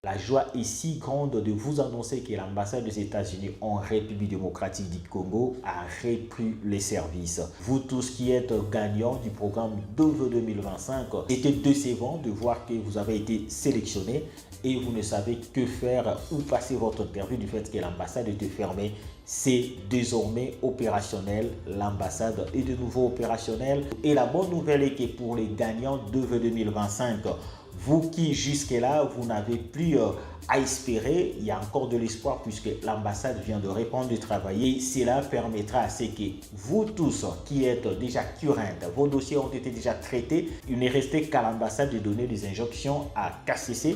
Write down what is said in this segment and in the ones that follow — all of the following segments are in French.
La joie est si grande de vous annoncer que l'ambassade des États-Unis en République démocratique du Congo a repris les services. Vous tous qui êtes gagnants du programme DEVE 2025, c'était décevant de voir que vous avez été sélectionné et vous ne savez que faire ou passer votre interview du fait que l'ambassade était fermée. C'est désormais opérationnel. L'ambassade est de nouveau opérationnelle. Et la bonne nouvelle est que pour les gagnants DEVE 2025, vous qui jusque-là, vous n'avez plus à espérer, il y a encore de l'espoir puisque l'ambassade vient de répondre de travailler. Cela permettra à ce que vous tous qui êtes déjà currents, vos dossiers ont été déjà traités, il n'est resté qu'à l'ambassade de donner des injonctions à KCC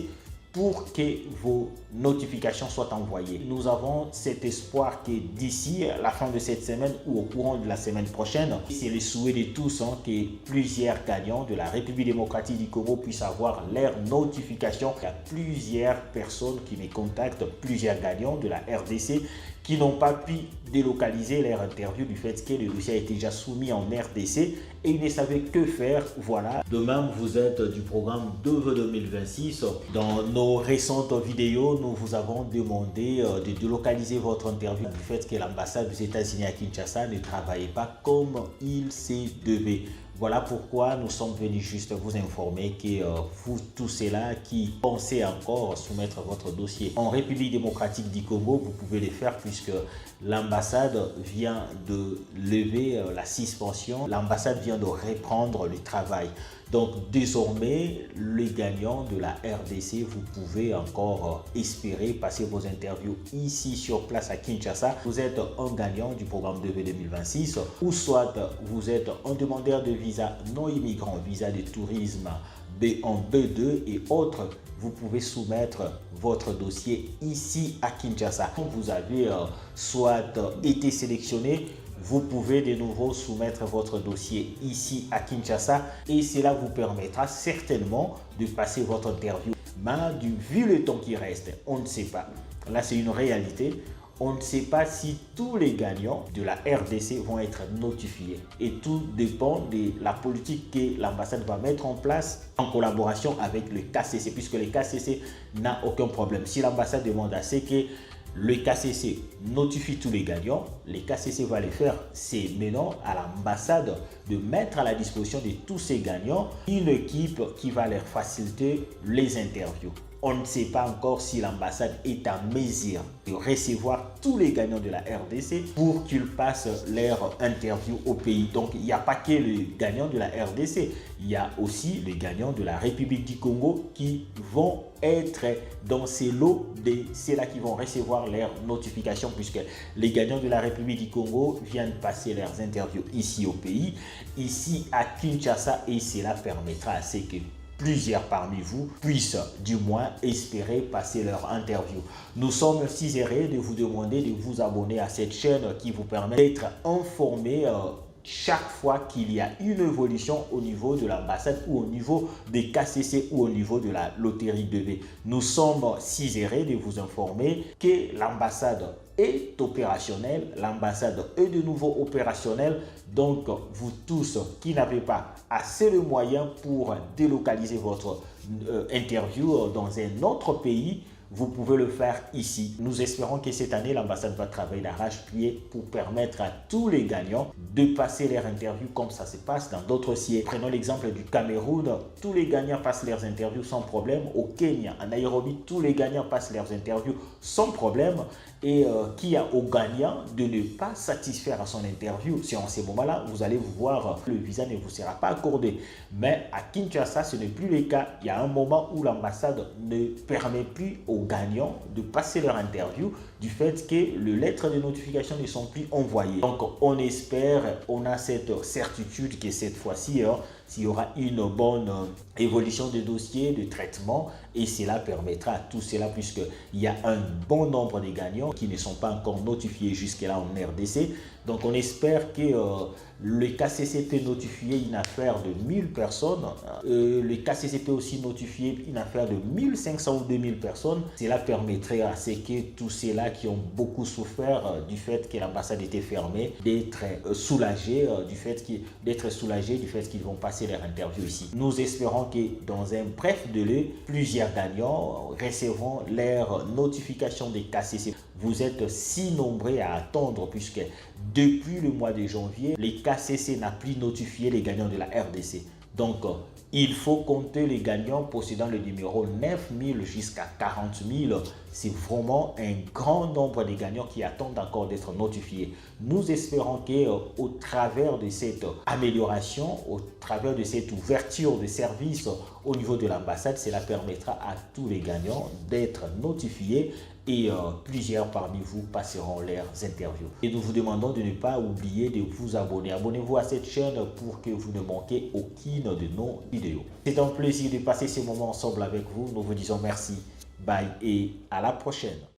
pour que vos notifications soient envoyées. Nous avons cet espoir que d'ici la fin de cette semaine ou au courant de la semaine prochaine, c'est le souhait de tous que plusieurs gagnants de la République démocratique du Congo puissent avoir leurs notifications. Il y a plusieurs personnes qui me contactent, plusieurs gagnants de la RDC qui n'ont pas pu délocaliser leur interview du fait que le dossier a été déjà soumis en RDC et ils ne savaient que faire. Voilà. De même, vous êtes du programme DEVE 2026. Dans nos récentes vidéos, nous vous avons demandé de délocaliser votre interview du fait que l'ambassade des États-Unis à Kinshasa ne travaillait pas comme il se devait. Voilà pourquoi nous sommes venus juste vous informer que vous tous ceux-là qui pensez encore soumettre votre dossier en République démocratique du Congo, vous pouvez le faire puisque l'ambassade vient de lever la suspension. L'ambassade vient de reprendre le travail. Donc désormais, les gagnants de la RDC, vous pouvez encore espérer passer vos interviews ici sur place à Kinshasa. Vous êtes un gagnant du programme DEVE 2026 ou soit vous êtes un demandeur de visa non immigrant, visa de tourisme B1, B2 et autres. Vous pouvez soumettre votre dossier ici à Kinshasa. Vous avez soit été sélectionné, vous pouvez de nouveau soumettre votre dossier ici à Kinshasa et cela vous permettra certainement de passer votre interview. Mais vu le temps qui reste, on ne sait pas. Là, c'est une réalité. On ne sait pas si tous les gagnants de la RDC vont être notifiés. Et tout dépend de la politique que l'ambassade va mettre en place en collaboration avec le KCC, puisque le KCC n'a aucun problème. Si l'ambassade demande à ce que le KCC notifie tous les gagnants, le KCC va le faire. C'est maintenant à l'ambassade de mettre à la disposition de tous ces gagnants une équipe qui va leur faciliter les interviews. On ne sait pas encore si l'ambassade est à mesure de recevoir tous les gagnants de la RDC pour qu'ils passent leur interview au pays. Donc, il n'y a pas que les gagnants de la RDC, il y a aussi les gagnants de la République du Congo qui vont être dans ces lots de ceux-là qui vont recevoir leurs notifications puisque les gagnants de la République du Congo viennent passer leurs interviews ici au pays, ici à Kinshasa et cela permettra à ce que plusieurs parmi vous puissent du moins espérer passer leur interview. Nous sommes si heureux de vous demander de vous abonner à cette chaîne qui vous permet d'être informé chaque fois qu'il y a une évolution au niveau de l'ambassade ou au niveau des KCC ou au niveau de la loterie DEVE. Nous sommes si heureux de vous informer que l'ambassade est opérationnelle, l'ambassade est de nouveau opérationnelle. Donc, vous tous qui n'avez pas assez de moyens pour délocaliser votre interview dans un autre pays, vous pouvez le faire ici. Nous espérons que cette année, l'ambassade va travailler d'arrache-pied pour permettre à tous les gagnants de passer leur interview comme ça se passe dans d'autres sièges. Prenons l'exemple du Cameroun. Tous les gagnants passent leurs interviews sans problème. Au Kenya, en Nairobi, tous les gagnants passent leurs interviews sans problème. Et qui a au gagnant de ne pas satisfaire à son interview. Si en ce moment-là, vous allez vous voir, le visa ne vous sera pas accordé. Mais à Kinshasa, ce n'est plus le cas. Il y a un moment où l'ambassade ne permet plus aux gagnants de passer leur interview du fait que les lettres de notification ne sont plus envoyées. Donc, on espère, on a cette certitude que cette fois-ci, s'il y aura une bonne évolution de dossiers, de traitement, et cela permettra à tout cela, puisqu'il y a un bon nombre de gagnants qui ne sont pas encore notifiés jusque-là en RDC. Donc, on espère que le KCC peut notifier une affaire de 1000 personnes. Le KCC peut aussi notifier une affaire de 1500 ou 2000 personnes. Cela permettrait à ce que tous ceux-là qui ont beaucoup souffert du fait que l'ambassade était fermée, d'être soulagés du fait qu'ils vont passer passer leur interview ici. Nous espérons que dans un bref délai, plusieurs gagnants recevront leur notification des KCC. Vous êtes si nombreux à attendre puisque depuis le mois de janvier, les KCC n'a plus notifié les gagnants de la RDC. Donc, il faut compter les gagnants possédant le numéro 9000 jusqu'à 40 000. C'est vraiment un grand nombre de gagnants qui attendent encore d'être notifiés. Nous espérons qu'au travers de cette amélioration, au travers de cette ouverture de service au niveau de l'ambassade, cela permettra à tous les gagnants d'être notifiés et plusieurs parmi vous passeront leurs interviews. Et nous vous demandons de ne pas oublier de vous abonner. Abonnez-vous à cette chaîne pour que vous ne manquez aucune de nos vidéos. C'est un plaisir de passer ces moments ensemble avec vous. Nous vous disons merci, bye et à la prochaine.